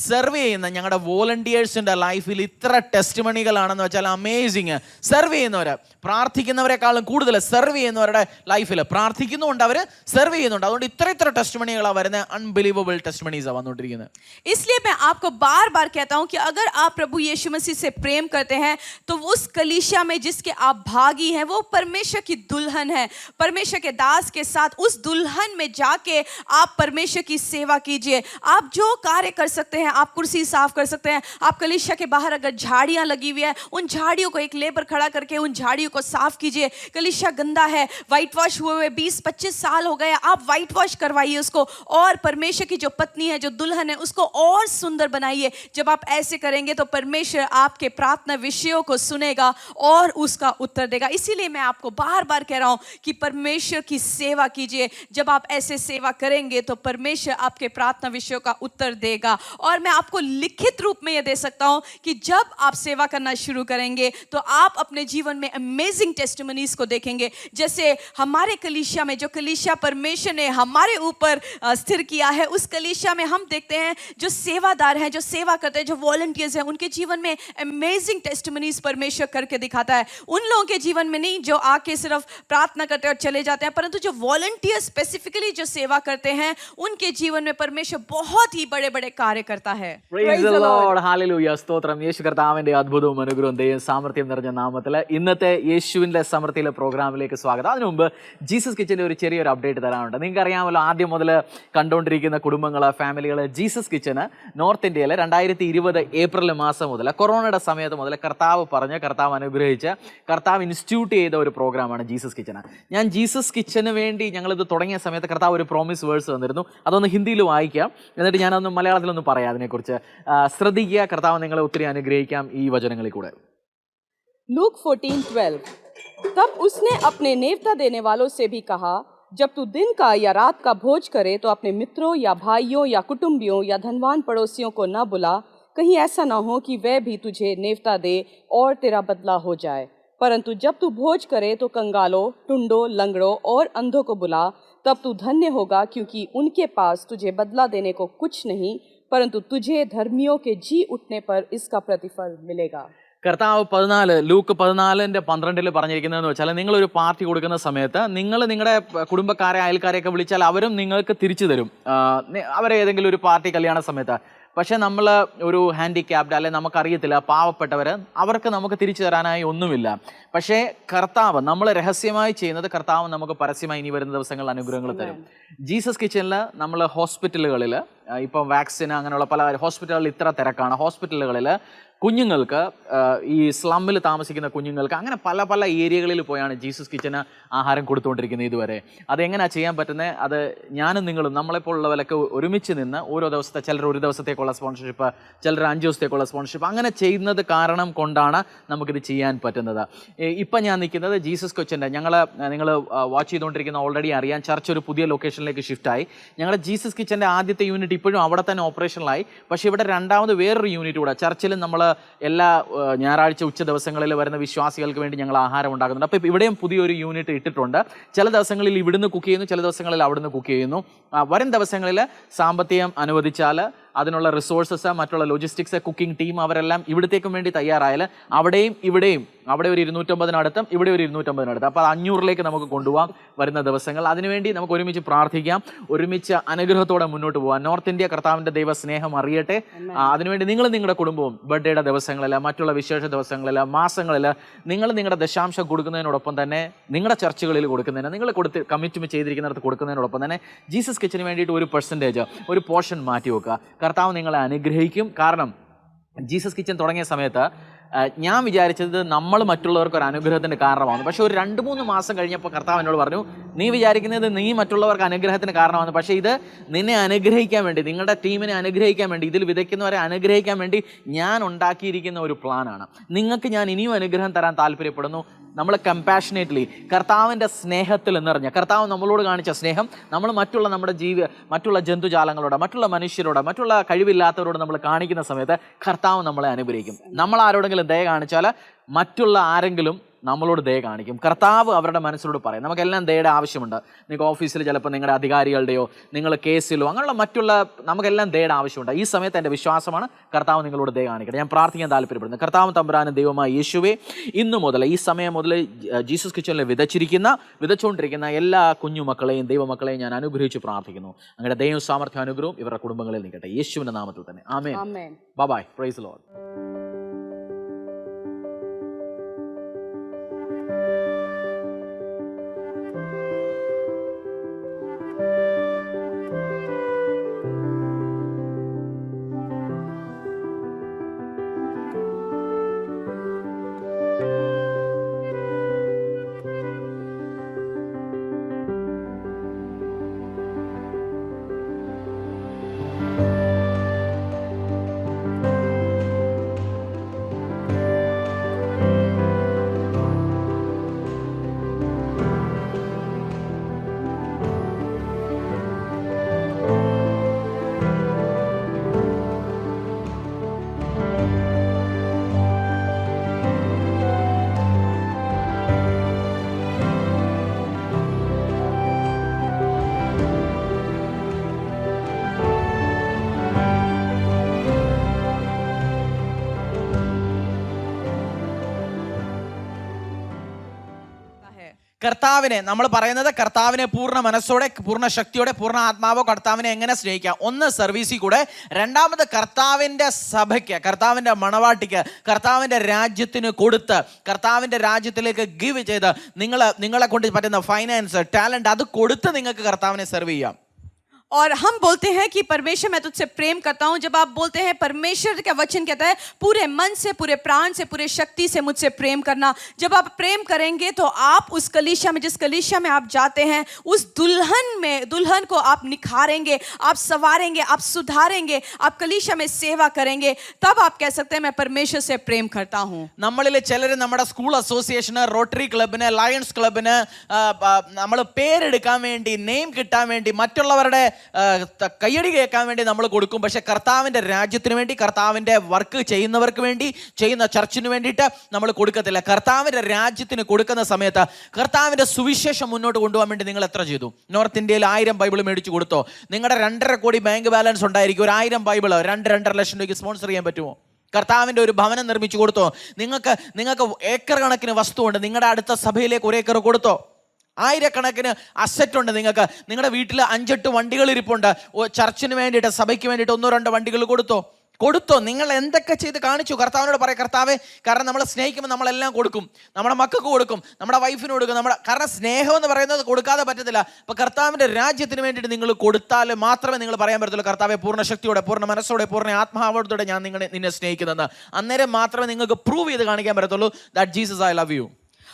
സെർവ് ചെയ്യുന്ന ഞങ്ങളുടെ വോളണ്ടിയേഴ്സിൻ്റെ ലൈഫിൽ ഇത്ര ടെസ്റ്റ് മണികളാണെന്ന് വെച്ചാൽ അമേസിങ്. സെർവ് ചെയ്യുന്നവർ, പ്രാർത്ഥിക്കുന്നവരെക്കാളും കൂടുതൽ സെർവ് ചെയ്യുന്നവരുടെ ലൈഫിൽ പ്രാർത്ഥിക്കുന്നുണ്ട്, അവർ സെർവ് ചെയ്യുന്നുണ്ട്. അതുകൊണ്ട് ഇത്ര ടെസ്റ്റ് മണികളാണ് വരുന്നത്. അൺബിലീവബിൾ ടെസ്റ്റ് മണീസാണ് വന്നുകൊണ്ടിരിക്കുന്നത്. इसलिए मैं आपको बार बार कहता हूं कि अगर आप प्रभु यीशु मसीह से प्रेम करते हैं तो उस कलीसिया में जिसके आप भागी हैं वो परमेश्वर की दुल्हन है। परमेश्वर के दास के साथ उस दुल्हन में जाके आप परमेश्वर की सेवा कीजिए। आप जो कार्य कर सकते हैं, आप कुर्सी साफ कर सकते हैं, आप कलीसिया के बाहर अगर झाड़ियां लगी हुई है, उन झाड़ियों को एक लेबर खड़ा करके उन झाड़ियों को साफ कीजिए। कलीसिया गंदा है, व्हाइट वॉश हुए 20-25 साल हो गए, आप व्हाइट वॉश करवाइए उसको, और परमेश्वर की जो पत्नी है, जो दुल्हन है, उसको और सुंदर बनाइए। जब आप ऐसे करेंगे तो परमेश्वर आपके प्रार्थना विषयों को सुनेगा और उसका उत्तर देगा। इसीलिए मैं आपको बार बार कह रहा हूं कि परमेश्वर की सेवा कीजिए। जब आप ऐसे सेवा करेंगे तो परमेश्वर आपके प्रार्थना विषयों का उत्तर देगा। और मैं आपको लिखित रूप में यह दे सकता हूं कि जब आप सेवा करना शुरू करेंगे तो आप अपने जीवन में अमेजिंग टेस्टिमनीज को देखेंगे। जैसे हमारे कलीसिया में, जो कलीसिया परमेश्वर ने हमारे ऊपर स्थिर किया है, उस कलीसिया में हम देखते हैं जो सेवादार हैं, जो सेवा करते हैं, जो वॉलंटियर्स हैं, उनके जीवन में अमेजिंग टेस्टिमनीज परमेश्वर करके दिखाता है। उन लोगों के जीवन में नहीं जो आके सिर्फ प्रार्थना करते हैं और चले जाते हैं, परंतु जो वॉलंटियर स्पेसिफिकली जो सेवा करते हैं, उनके जीवन में परमेश्वर बहुत ही बड़े कार्य करता है। Praise the Lord. Hallelujah. സ്തോത്രം. യേശു കർത്താവിന്റെ അത്ഭുതവും അനുഗ്രഹവും ദൈവം സാമർത്ഥ്യം നിറഞ്ഞ നാമത്തിൽ ഇന്നത്തെ യേശുവിന്റെ സമൃദ്ധിയിലെ പ്രോഗ്രാമിലേക്ക് സ്വാഗതം. അതിനു മുമ്പ് ജീസസ് കിച്ചന്റെ ഒരു ചെറിയൊരു അപ്ഡേറ്റ് തരാനുണ്ട്. നിങ്ങൾക്ക് അറിയാമല്ലോ, ആദ്യം മുതൽ കണ്ടുകൊണ്ടിരിക്കുന്ന കുടുംബങ്ങൾ, ഫാമിലികൾ, ജീസസ് കിച്ചന് നോർത്ത് ഇന്ത്യയിൽ 2020 ഏപ്രിൽ മാസം മുതൽ, കൊറോണയുടെ സമയത്ത് മുതൽ കർത്താവ് പറഞ്ഞ്, കർത്താവ് അനുഗ്രഹിച്ച്, കർത്താവ് ഇൻസ്റ്റിറ്റ്യൂട്ട് ചെയ്ത ഒരു പ്രോഗ്രാമാണ് ജീസസ് കിച്ചന്. ഞാൻ ജീസസ് കിച്ചന് വേണ്ടി ഞങ്ങളിത് തുടങ്ങിയ സമയത്ത് കർത്താവ് ഒരു പ്രോമിസ് വേഴ്സ് തന്നിരുന്നു. അതൊന്ന് ഹിന്ദിയിൽ വായിക്കാം, എന്നിട്ട് ഞാനൊന്ന് മലയാളത്തിലൊന്ന് പറയാം അതിനെക്കുറിച്ച്. ശ്രദ്ധിക്കുക, കർത്താവ് നിങ്ങളെ ഒത്തിരി അനുഗ്രഹിക്കാം ഈ വചനങ്ങളിൽ കൂടെ. लूक 14:12 तब उसने अपने नेवता देने वालों से भी कहा, जब तू दिन का या रात का भोज करे तो अपने मित्रों या भाइयों या कुटुंबियों या धनवान पड़ोसियों को न बुला, कहीं ऐसा न हो कि वह भी तुझे नेवता दे और तेरा बदला हो जाए। परंतु जब तू भोज करे तो कंगालों, टुंडों, लंगड़ों और अंधों को बुला, तब तू धन्य होगा, क्योंकि उनके पास तुझे बदला देने को कुछ नहीं, परंतु तुझे धर्मियों के जी उठने पर इसका प्रतिफल मिलेगा। കർത്താവ് 14, ലൂക്ക് 14:12 പറഞ്ഞിരിക്കുന്നതെന്ന് വെച്ചാൽ, നിങ്ങളൊരു പാർട്ടി കൊടുക്കുന്ന സമയത്ത് നിങ്ങൾ നിങ്ങളുടെ കുടുംബക്കാരെ, അയൽക്കാരെയൊക്കെ വിളിച്ചാൽ അവരും നിങ്ങൾക്ക് തിരിച്ചു തരും. അവരെ ഏതെങ്കിലും ഒരു പാർട്ടി, കല്യാണ സമയത്ത്. പക്ഷേ നമ്മൾ ഒരു ഹാൻഡിക്യാപ്ഡ് അല്ലെങ്കിൽ നമുക്കറിയത്തില്ല പാവപ്പെട്ടവർ, അവർക്ക് നമുക്ക് തിരിച്ചു തരാനായി ഒന്നുമില്ല. പക്ഷേ കർത്താവ് നമ്മൾ രഹസ്യമായി ചെയ്യുന്നത് കർത്താവ് നമുക്ക് പരസ്യമായി ഇനി വരുന്ന ദിവസങ്ങളിൽ അനുഗ്രഹങ്ങൾ തരും. ജീസസ് കിച്ചണിൽ നമ്മൾ ഹോസ്പിറ്റലുകളിൽ ഇപ്പം വാക്സിൻ അങ്ങനെയുള്ള പല ഹോസ്പിറ്റലുകളിൽ ഇത്ര തിരക്കാണ്. ഹോസ്പിറ്റലുകളിൽ കുഞ്ഞുങ്ങൾക്ക്, ഈ സ്ലമ്മിൽ താമസിക്കുന്ന കുഞ്ഞുങ്ങൾക്ക്, അങ്ങനെ പല പല ഏരിയകളിൽ പോയാണ് ജീസസ് കിച്ചന് ആഹാരം കൊടുത്തുകൊണ്ടിരിക്കുന്നത് ഇതുവരെ. അതെങ്ങനെയാണ് ചെയ്യാൻ പറ്റുന്നത്? അത് ഞാനും നിങ്ങളും നമ്മളെപ്പോലുള്ളവരൊക്കെ ഒരുമിച്ച് നിന്ന് ഓരോ ദിവസത്തെ, ചിലർ ഒരു ദിവസത്തേക്കുള്ള സ്പോൺസർഷിപ്പ്, ചിലർ 5 ദിവസത്തേക്കുള്ള സ്പോൺസർഷിപ്പ്, അങ്ങനെ ചെയ്യുന്നത് കാരണം കൊണ്ടാണ് നമുക്കിത് ചെയ്യാൻ പറ്റുന്നത്. ഇപ്പം ഞാൻ നിൽക്കുന്നത് ജീസസ് കിച്ചൻ്റെ, നിങ്ങൾ വാച്ച് ചെയ്തുകൊണ്ടിരിക്കുന്ന ഓൾറെഡി അറിയാം, ചർച്ച് ഒരു പുതിയ ലൊക്കേഷനിലേക്ക് ഷിഫ്റ്റായി. ഞങ്ങളുടെ ജീസസ് കിച്ചൻ്റെ ആദ്യത്തെ യൂണിറ്റ് ഇപ്പോഴും അവിടെ തന്നെ ഓപ്പറേഷനിലായി. പക്ഷേ ഇവിടെ രണ്ടാമത് വേറൊരു യൂണിറ്റ് കൂടെ ചർച്ചിലും നമ്മൾ എല്ലാ ഞായറാഴ്ച ഉച്ച ദിവസങ്ങളിൽ വരുന്ന വിശ്വാസികൾക്ക് വേണ്ടി ഞങ്ങൾ ആഹാരം ഉണ്ടാക്കുന്നുണ്ട്. അപ്പോൾ ഇവിടെയും പുതിയൊരു യൂണിറ്റ് ഇട്ടിട്ടുണ്ട്. ചില ദിവസങ്ങളിൽ ഇവിടുന്ന് കുക്ക് ചെയ്യുന്നു, ചില ദിവസങ്ങളിൽ അവിടുന്ന് കുക്ക് ചെയ്യുന്നു. വരും ദിവസങ്ങളിൽ സാമ്പത്തികം അനുവദിച്ചാൽ അതിനുള്ള റിസോഴ്സസ്, മറ്റുള്ള ലോജിസ്റ്റിക്സ്, കുക്കിംഗ് ടീം അവരെല്ലാം ഇവിടത്തേക്കും വേണ്ടി തയ്യാറായാൽ അവിടെയും ഇവിടെയും, അവിടെ ഒരു 250-നടുത്തും ഇവിടെ ഒരു 250-നടുത്തും, അപ്പോൾ 500-ലേക്ക് നമുക്ക് കൊണ്ടുപോകാം വരുന്ന ദിവസങ്ങൾ. അതിനുവേണ്ടി നമുക്ക് ഒരുമിച്ച് പ്രാർത്ഥിക്കാം, ഒരുമിച്ച് അനുഗ്രഹത്തോടെ മുന്നോട്ട് പോകാം. നോർത്ത് ഇന്ത്യ കർത്താവിൻ്റെ ദൈവ സ്നേഹം അറിയട്ടെ. അതിനുവേണ്ടി നിങ്ങൾ നിങ്ങളുടെ കുടുംബവും ബർത്ത്ഡേയുടെ ദിവസങ്ങളിൽ, മറ്റുള്ള വിശേഷ ദിവസങ്ങളിൽ, മാസങ്ങളിൽ നിങ്ങൾ നിങ്ങളുടെ ദശാംശം കൊടുക്കുന്നതിനോടൊപ്പം തന്നെ നിങ്ങളുടെ ചർച്ചുകളിൽ കൊടുക്കുന്നതിന്, നിങ്ങൾ കമ്മിറ്റ്മെന്റ് ചെയ്തിരിക്കുന്നിടത്ത് കൊടുക്കുന്നതിനോടൊപ്പം തന്നെ ജീസസ് കിച്ചന് വേണ്ടിയിട്ട് ഒരു പെർസെൻറ്റേജ്, ഒരു പോർഷൻ മാറ്റി വെക്കുക. കർത്താവ് നിങ്ങളെ അനുഗ്രഹിക്കും. കാരണം ജീസസ് കിച്ചൻ തുടങ്ങിയ സമയത്ത് ഞാൻ വിചാരിച്ചത് നമ്മൾ മറ്റുള്ളവർക്ക് ഒരു അനുഗ്രഹത്തിന് കാരണമാണ്. പക്ഷേ ഒരു 2-3 മാസം കഴിഞ്ഞപ്പോൾ കർത്താവ് എന്നോട് പറഞ്ഞു, നീ വിചാരിക്കുന്നത് നീ മറ്റുള്ളവർക്ക് അനുഗ്രഹത്തിന് കാരണമാണ്, പക്ഷേ ഇത് നിന്നെ അനുഗ്രഹിക്കാൻ വേണ്ടി, നിങ്ങളുടെ ടീമിനെ അനുഗ്രഹിക്കാൻ വേണ്ടി, ഇതിൽ വിതയ്ക്കുന്നവരെ അനുഗ്രഹിക്കാൻ വേണ്ടി ഞാൻ ഉണ്ടാക്കിയിരിക്കുന്ന ഒരു പ്ലാനാണ്. നിങ്ങൾക്ക് ഞാൻ ഇനിയും അനുഗ്രഹം തരാൻ താല്പര്യപ്പെടുന്നു. നമ്മൾ കമ്പാഷനേറ്റ്ലി കർത്താവിൻ്റെ സ്നേഹത്തിൽ നിറഞ്ഞ, കർത്താവ് നമ്മളോട് കാണിച്ച സ്നേഹം നമ്മൾ മറ്റുള്ള ജന്തുജാലങ്ങളോട്, മറ്റുള്ള മനുഷ്യരോട്, മറ്റുള്ള കഴിവില്ലാത്തവരോട് നമ്മൾ കാണിക്കുന്ന സമയത്ത് കർത്താവ് നമ്മളെ അനുഗ്രഹിക്കും. നമ്മൾ ആരോടെങ്കിലും ദയ കാണിച്ചാൽ മറ്റുള്ള ആരെങ്കിലും നമ്മളോട് ദയ കാണിക്കും. കർത്താവ് അവരുടെ മനസ്സിലോട് പറയും. നമുക്കെല്ലാം ദയയുടെ ആവശ്യമുണ്ട്. നിങ്ങൾക്ക് ഓഫീസിൽ ചിലപ്പോൾ നിങ്ങളുടെ അധികാരികളുടെയോ നിങ്ങൾ കേസിലോ അങ്ങനെയുള്ള നമുക്കെല്ലാം ദയയുടെ ആവശ്യമുണ്ട്. ഈ സമയത്ത് എൻ്റെ വിശ്വാസമാണ് കർത്താവ് നിങ്ങളോട് ദയ കാണിക്കട്ടെ. ഞാൻ പ്രാർത്ഥിക്കാൻ താല്പര്യപ്പെടുന്നു. കർത്താവ് തമ്പുരാനും ദൈവമായ യേശുവേ, ഇന്നു മുതൽ, ഈ സമയം മുതൽ ജീസസ് കിച്ചണിൽ വിതച്ചുകൊണ്ടിരിക്കുന്ന എല്ലാ കുഞ്ഞുമക്കളെയും ദൈവമക്കളെയും ഞാൻ അനുഗ്രഹിച്ച് പ്രാർത്ഥിക്കുന്നു. അങ്ങയുടെ ദൈവം സാമർത്ഥ്യം അനുഗ്രഹവും ഇവരുടെ കുടുംബങ്ങളിൽ നിൽക്കട്ടെ, യേശുവിൻ്റെ നാമത്തിൽ തന്നെ. ആമേൻ. ബൈ. Praise the Lord. കർത്താവിനെ നമ്മൾ പറയുന്നത്, കർത്താവിനെ പൂർണ്ണ മനസ്സോടെ, പൂർണ്ണ ശക്തിയോടെ, പൂർണ്ണ ആത്മാവോ കർത്താവിനെ എങ്ങനെ സ്നേഹിക്കാം? ഒന്ന് സർവീസിൽ കൂടെ, രണ്ടാമത് കർത്താവിൻ്റെ സഭയ്ക്ക്, കർത്താവിൻ്റെ മണവാട്ടിക്ക്, കർത്താവിൻ്റെ രാജ്യത്തിന് കൊടുത്ത്, കർത്താവിൻ്റെ രാജ്യത്തിലേക്ക് ഗിവ് ചെയ്ത് നിങ്ങളെ കൊണ്ട് പറ്റുന്ന ഫൈനാൻസ്, ടാലൻറ്റ് അത് കൊടുത്ത് നിങ്ങൾക്ക് കർത്താവിനെ സെർവ് ചെയ്യാം. और हम बोलते हैं कि परमेश्वर मैं तुझसे प्रेम करता हूं. जब आप बोलते हैं, परमेश्वर का वचन कहता है पूरे मन से, पूरे प्राण से, पूरे शक्ति से मुझसे प्रेम करना. जब आप प्रेम करेंगे तो आप उस कलीसिया में, जिस कलीसिया में आप जाते हैं, उस दुल्हन को आप निखारेंगे, आप संवारेंगे, आप सुधारेंगे, आप कलीसिया में सेवा करेंगे. तब आप कह सकते हैं मैं परमेश्वर से प्रेम करता हूं. നമ്മളിൽ ചിലർ നമ്മുടെ സ്കൂൾ അസോസിയേഷന്, റോട്ടറി ക്ലബിന്, ലയൺസ് ക്ലബിന് നമ്മൾ പേരെടുക്കാൻ വേണ്ടി, നെയിം കിട്ടാൻ വേണ്ടി, മറ്റുള്ളവരുടെ കയ്യടി കേൾക്കാൻ വേണ്ടി നമ്മൾ കൊടുക്കും. പക്ഷെ കർത്താവിൻ്റെ രാജ്യത്തിന് വേണ്ടി, കർത്താവിൻ്റെ വർക്ക് ചെയ്യുന്നവർക്ക് വേണ്ടി, ചെയ്യുന്ന ചർച്ചിന് വേണ്ടിയിട്ട് നമ്മൾ കൊടുക്കത്തില്ല. കർത്താവിൻ്റെ രാജ്യത്തിന് കൊടുക്കുന്ന സമയത്ത് കർത്താവിൻ്റെ സുവിശേഷം മുന്നോട്ട് കൊണ്ടുപോകാൻ വേണ്ടി നിങ്ങൾ എത്ര ചെയ്തു? നോർത്ത് ഇന്ത്യയിൽ 1000 ബൈബിൾ മേടിച്ച് കൊടുത്തോ? നിങ്ങളുടെ 2.5 കോടി ബാങ്ക് ബാലൻസ് ഉണ്ടായിരിക്കും. ഒരു 1000 ബൈബിൾ 2-2.5 ലക്ഷം രൂപയ്ക്ക് സ്പോൺസർ ചെയ്യാൻ പറ്റുമോ? കർത്താവിൻ്റെ ഒരു ഭവനം നിർമ്മിച്ചു കൊടുത്തോ? നിങ്ങൾക്ക് ഏക്കർ കണക്കിന് വസ്തുവുണ്ട്, നിങ്ങളുടെ അടുത്ത സഭയിലേക്ക് 1 ഏക്കർ കൊടുത്തോ? ആയിരക്കണക്കിന് അസറ്റ് ഉണ്ട് നിങ്ങൾക്ക്. നിങ്ങളുടെ വീട്ടിൽ 5-8 വണ്ടികൾ ഇരിപ്പുണ്ട്. ചർച്ചിന് വേണ്ടിയിട്ട്, സഭയ്ക്ക് വേണ്ടിയിട്ട് 1-2 വണ്ടികൾ കൊടുത്തോ. നിങ്ങൾ എന്തൊക്കെ ചെയ്ത് കാണിച്ചു? കർത്താവിനോട് പറയാം, കർത്താവേ, കാരണം നമ്മളെ സ്നേഹിക്കുമ്പോൾ നമ്മളെല്ലാം കൊടുക്കും. നമ്മുടെ മക്കൾക്ക് കൊടുക്കും, നമ്മുടെ വൈഫിന് കൊടുക്കും. കാരണം സ്നേഹം എന്ന് പറയുന്നത് കൊടുക്കാതെ പറ്റത്തില്ല. അപ്പൊ കർത്താവിന്റെ രാജ്യത്തിന് വേണ്ടിയിട്ട് നിങ്ങൾ കൊടുത്താൽ മാത്രമേ നിങ്ങൾ പറയാൻ പറ്റത്തുള്ളൂ, കർത്താവെ, പൂർണ്ണ ശക്തിയോടെ, പൂർണ്ണ മനസ്സോടെ, പൂർണ്ണ ആത്മാവോടെ ഞാൻ നിന്നെ സ്നേഹിക്കുന്നതെന്ന്. അന്നേരം മാത്രമേ നിങ്ങൾക്ക് പ്രൂവ് ചെയ്ത് കാണിക്കാൻ പറ്റത്തുള്ളൂ that Jesus I love you.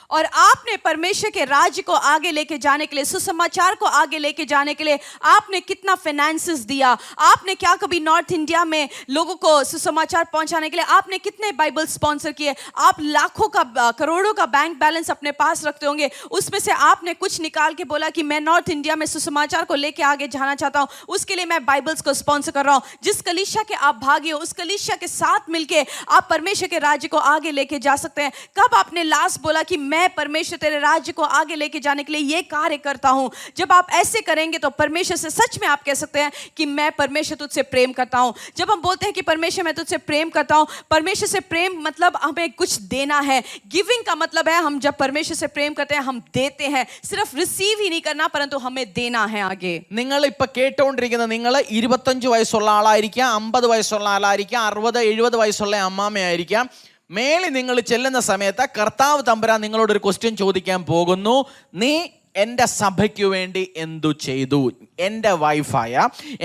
और आपने परमेश्वर के राज्य को आगे लेके जाने के लिए, सुसमाचार को आगे लेके जाने के लिए आपने कितना फाइनेंसेस दिया? आपने क्या कभी नॉर्थ इंडिया में लोगों को सुसमाचार पहुंचाने के लिए आपने कितने बाइबल स्पॉन्सर किए? आप लाखों का, करोड़ों का बैंक बैलेंस अपने पास रखते होंगे. उसमें से आपने कुछ निकाल के बोला कि मैं नॉर्थ इंडिया में सुसमाचार को लेके आगे जाना चाहता हूं, उसके लिए मैं बाइबल्स को स्पॉन्सर कर रहा हूं. जिस कलीसिया के आप भागी हो, उस कलीसिया के साथ मिलके आप परमेश्वर के राज्य को आगे लेके जा सकते हैं. कब आपने लास्ट बोला कि मैं परमेश्वर तेरे राज्य को आगे लेके जाने के लिए ये कार्य करता हूं? जब आप ऐसे करेंगे तो परमेश्वर से सच में आप कह सकते हैं कि मैं परमेश्वर तुझसे प्रेम करता हूं. जब हम बोलते हैं कि परमेश्वर मैं तुझसे प्रेम करता हूं, परमेश्वर से प्रेम मतलब हमें कुछ देना है. गिविंग का मतलब है हम जब परमेश्वर से प्रेम करते हैं हम देते हैं. सिर्फ रिसीव ही नहीं करना, परंतु हमें देना है आगे. നിങ്ങൾ ഇപ്പൊ കേട്ടോണ്ടിരിക്കുന്ന നിങ്ങൾ 25 വയസ്സുള്ള ആളായിരിക്കാം, 50 വയസ്സുള്ള ആളായിരിക്കാം, 60-70 വയസ്സുള്ള അമ്മാമയായിരിക്കാം. മേളി നിങ്ങൾ ചെല്ലുന്ന സമയത്ത് കർത്താവ് തമ്പുരാൻ നിങ്ങളോടൊരു ക്വസ്റ്റ്യൻ ചോദിക്കാൻ പോകുന്നു. നീ എൻ്റെ സഭയ്ക്ക് വേണ്ടി എന്തു ചെയ്തു? എൻ്റെ വൈഫായ,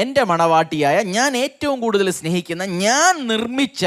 എൻ്റെ മണവാട്ടിയായ, ഞാൻ ഏറ്റവും കൂടുതൽ സ്നേഹിക്കുന്ന, ഞാൻ നിർമ്മിച്ച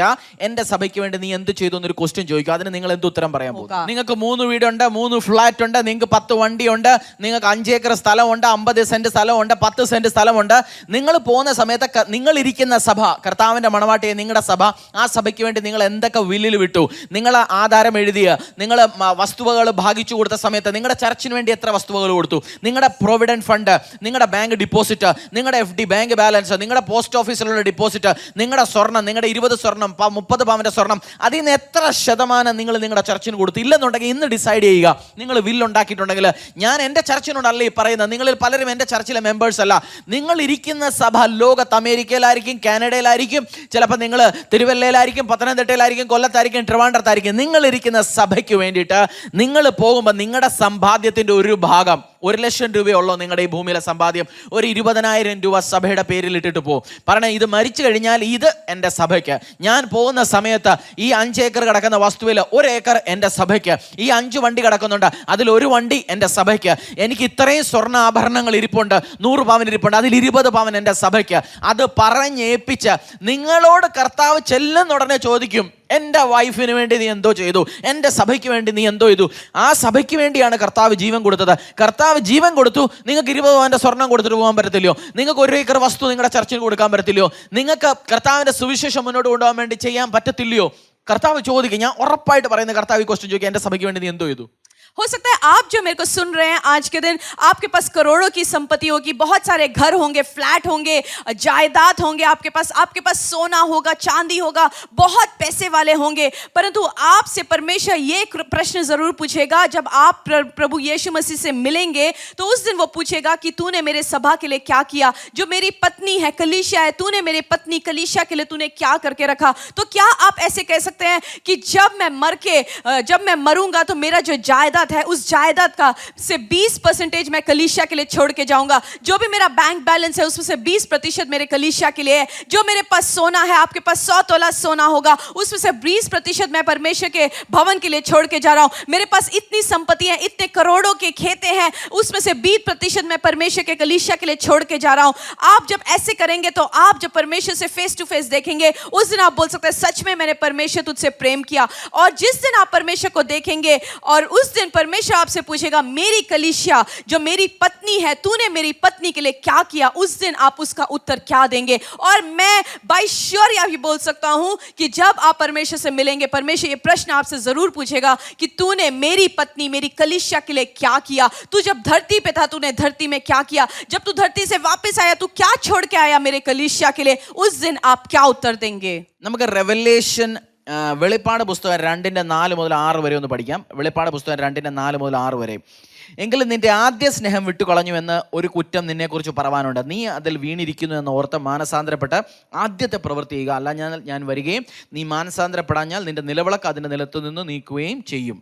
എൻ്റെ സഭയ്ക്ക് വേണ്ടി നീ എന്ത് ചെയ്തു എന്നൊരു ക്വസ്റ്റ്യൻ ചോദിക്കും. അതിന് നിങ്ങൾ എന്ത് ഉത്തരം പറയാൻ പോകും? നിങ്ങൾക്ക് 3 വീടുണ്ട്, 3 ഫ്ലാറ്റ് ഉണ്ട്, നിങ്ങൾക്ക് 10 വണ്ടിയുണ്ട്, നിങ്ങൾക്ക് 5 ഏക്കർ സ്ഥലമുണ്ട്, 50 സെന്റ് സ്ഥലമുണ്ട്, 10 സെന്റ് സ്ഥലമുണ്ട്. നിങ്ങൾ പോകുന്ന സമയത്ത് നിങ്ങൾ ഇരിക്കുന്ന സഭ, കർത്താവിൻ്റെ മണവാട്ടിയെ നിങ്ങളുടെ സഭ, ആ സഭയ്ക്ക് വേണ്ടി നിങ്ങൾ എന്തൊക്കെ വില്ലിൽ വിട്ടു? നിങ്ങൾ ആധാരം എഴുതിയ, നിങ്ങൾ വസ്തുവകൾ ഭാഗിച്ചു കൊടുത്ത സമയത്ത് നിങ്ങളുടെ ചർച്ചിന് വേണ്ടി എത്ര വസ്തുവകൾ കൊടുത്തു? നിങ്ങളുടെ പ്രൊവിഡന്റ് ഫണ്ട്, നിങ്ങളുടെ ബാങ്ക് ഡിപ്പോസിറ്റ്, നിങ്ങളുടെ FD ബാങ്ക് ബാലൻസ്, നിങ്ങളുടെ പോസ്റ്റ് ഓഫീസിലുള്ള ഡിപ്പോസിറ്റ്, നിങ്ങളുടെ സ്വർണം, നിങ്ങളുടെ 20 സ്വർണം, 30 പവന്റെ സ്വർണം, അതിൽ നിന്ന് എത്ര ശതമാനം നിങ്ങൾ നിങ്ങളുടെ ചർച്ചിന് കൊടുത്തു? ഇല്ലെന്നുണ്ടെങ്കിൽ ഇന്ന് ഡിസൈഡ് ചെയ്യുക. നിങ്ങൾ വില്ലുണ്ടാക്കിയിട്ടുണ്ടെങ്കിൽ, ഞാൻ എൻ്റെ ചർച്ചിനോടല്ല ഈ പറയുന്നത്, നിങ്ങളിൽ പലരും എൻ്റെ ചർച്ചിലെ മെമ്പേഴ്സ് അല്ല. നിങ്ങൾ ഇരിക്കുന്ന സഭ ലോകത്ത് അമേരിക്കയിലായിരിക്കും, കാനഡയിലായിരിക്കും, ചിലപ്പോൾ നിങ്ങൾ തിരുവല്ലയിലായിരിക്കും, പത്തനംതിട്ടയിലായിരിക്കും, കൊല്ലത്തായിരിക്കും, ട്രിവാൻഡ്രത്തായിരിക്കും. നിങ്ങൾ ഇരിക്കുന്ന സഭയ്ക്ക് വേണ്ടിയിട്ട് നിങ്ങൾ പോകുമ്പോൾ നിങ്ങളുടെ സമ്പാദ്യത്തിൻ്റെ ഒരു ഭാഗം, 1 ലക്ഷം രൂപയുള്ളൂ നിങ്ങളുടെ ഈ ഭൂമിയിലെ സമ്പാദ്യം, ഒരു 20,000 രൂപ സഭയുടെ പേരിൽ ഇട്ടിട്ട് പോകും. പറഞ്ഞാൽ ഇത് മരിച്ചു കഴിഞ്ഞാൽ ഇത് എൻ്റെ സഭയ്ക്ക്. ഞാൻ പോകുന്ന സമയത്ത് ഈ 5 ഏക്കർ കിടക്കുന്ന വസ്തുവിൽ 1 ഏക്കർ എൻ്റെ സഭയ്ക്ക്. ഈ 5 വണ്ടി കിടക്കുന്നുണ്ട്, അതിൽ 1 വണ്ടി എൻ്റെ സഭയ്ക്ക്. എനിക്ക് ഇത്രയും സ്വർണ്ണ ആഭരണങ്ങൾ ഇരിപ്പുണ്ട്, 100 പവൻ ഇരിപ്പുണ്ട്, അതിൽ 20 പവൻ എൻ്റെ സഭയ്ക്ക്. അത് പറഞ്ഞേൽപ്പിച്ച് നിങ്ങളോട് കർത്താവ് ചെല്ലുന്ന ഉടനെ ചോദിക്കും, എൻ്റെ വൈഫിന് വേണ്ടി നീ എന്തോ ചെയ്തു? എൻ്റെ സഭയ്ക്ക് വേണ്ടി നീ എന്തോ ചെയ്തു? ആ സഭയ്ക്ക് വേണ്ടിയാണ് കർത്താവ് ജീവൻ കൊടുത്തത്. കർത്താവ് ജീവൻ കൊടുത്തു. നിങ്ങൾക്ക് 20 പവന്റെ സ്വർണം കൊടുത്തിട്ട് പോകാൻ പറ്റത്തില്ലയോ? നിങ്ങൾക്ക് 1 ഏക്കർ വസ്തു നിങ്ങളുടെ ചർച്ചിന് കൊടുക്കാൻ പറ്റത്തില്ലയോ? നിങ്ങൾക്ക് കർത്താവിൻ്റെ സുവിശേഷം മുന്നോട്ട് കൊണ്ടുപോകാൻ വേണ്ടി ചെയ്യാൻ പറ്റത്തില്ലയോ? കർത്താവ് ചോദിക്കും. ഞാൻ ഉറപ്പായിട്ട് പറയുന്ന കർത്താവ് ഈ ക്വസ്റ്റ്യൻ ചോദിക്കുക, എൻ്റെ സഭയ്ക്ക് വേണ്ടി നീ എന്തോ ചെയ്തു? हो सकता है आप जो मेरे को सुन रहे हैं आज के दिन, आपके पास करोड़ों की संपत्ति होगी, बहुत सारे घर होंगे, फ्लैट होंगे, जायदाद होंगे, आपके पास सोना होगा, चांदी होगा, बहुत पैसे वाले होंगे. परंतु आपसे परमेश्वर ये प्रश्न जरूर पूछेगा जब आप प्रभु यीशु मसीह से मिलेंगे, तो उस दिन वो पूछेगा कि तूने मेरे सभा के लिए क्या किया? जो मेरी पत्नी है, कलीसिया है, तूने मेरी पत्नी कलीसिया के लिए तूने क्या करके रखा? तो क्या आप ऐसे कह सकते हैं कि जब मैं मरूंगा तो मेरा जो जायदाद है, उस जायदाद का से 20% मैं कलीसिया के लिए छोड़ के जाऊंगा? जो भी मेरा बैंक बैलेंस है उसमें से 20% मेरे कलीसिया के लिए है. जो मेरे पास सोना है, आपके पास 100 तोला सोना होगा, उसमें से 20% मैं परमेश्वर के भवन के लिए छोड़ के जा रहा हूं. मेरे पास इतनी संपत्ति है, इतने करोड़ों के खेते हैं, उसमें से 20% मैं परमेश्वर के कलीसिया के लिए छोड़ के जा रहा हूं. आप जब ऐसे करेंगे तो आप जब परमेश्वर से फेस टू फेस देखेंगे, उस दिन आप बोल सकते हैं, सच में मैंने परमेश्वर तुझसे प्रेम किया. और जिस दिन आप परमेश्वर को देखेंगे और उस दिन परमेश्वर आपसे पूछेगा, मेरी कलीसिया जो मेरी पत्नी है, तूने मेरी पत्नी के लिए क्या किया? उस दिन आप उसका उत्तर क्या देंगे? और मैं बाय श्योर ये बोल सकता हूं कि जब आप परमेश्वर से मिलेंगे, परमेश्वर ये प्रश्न आपसे जरूर पूछेगा कि तूने मेरी पत्नी, मेरी कलीसिया के लिए क्या किया? तू जब धरती पे था, तूने धरती में क्या किया? जब तू धरती से वापस आया, तू क्या छोड़ के आया मेरे कलीसिया के लिए? उस दिन आप क्या उत्तर देंगे? നമുക്ക് റെവലേഷൻ വെളിപ്പാട് പുസ്തകം 2:4 മുതൽ 6 വരെ ഒന്ന് പഠിക്കാം. വെളിപ്പാട് പുസ്തകം 2:4 മുതൽ 6 വരെ. എങ്കിലും നിന്റെ ആദ്യ സ്നേഹം വിട്ടുകളഞ്ഞു എന്ന് ഒരു കുറ്റം നിന്നെക്കുറിച്ച് പറവാനുണ്ട്. നീ അതിൽ വീണിരിക്കുന്നു എന്ന് ഓർത്ത് മാനസാന്തരപ്പെട്ട് ആദ്യത്തെ പ്രവൃത്തി ചെയ്യുക. അല്ല ഞാൻ വരികയും നീ മാനസാന്തരപ്പെടാഞ്ഞാൽ നിന്റെ നിലവിളക്ക് അതിൻ്റെ നിലത്തു നിന്ന് നീക്കുകയും ചെയ്യും.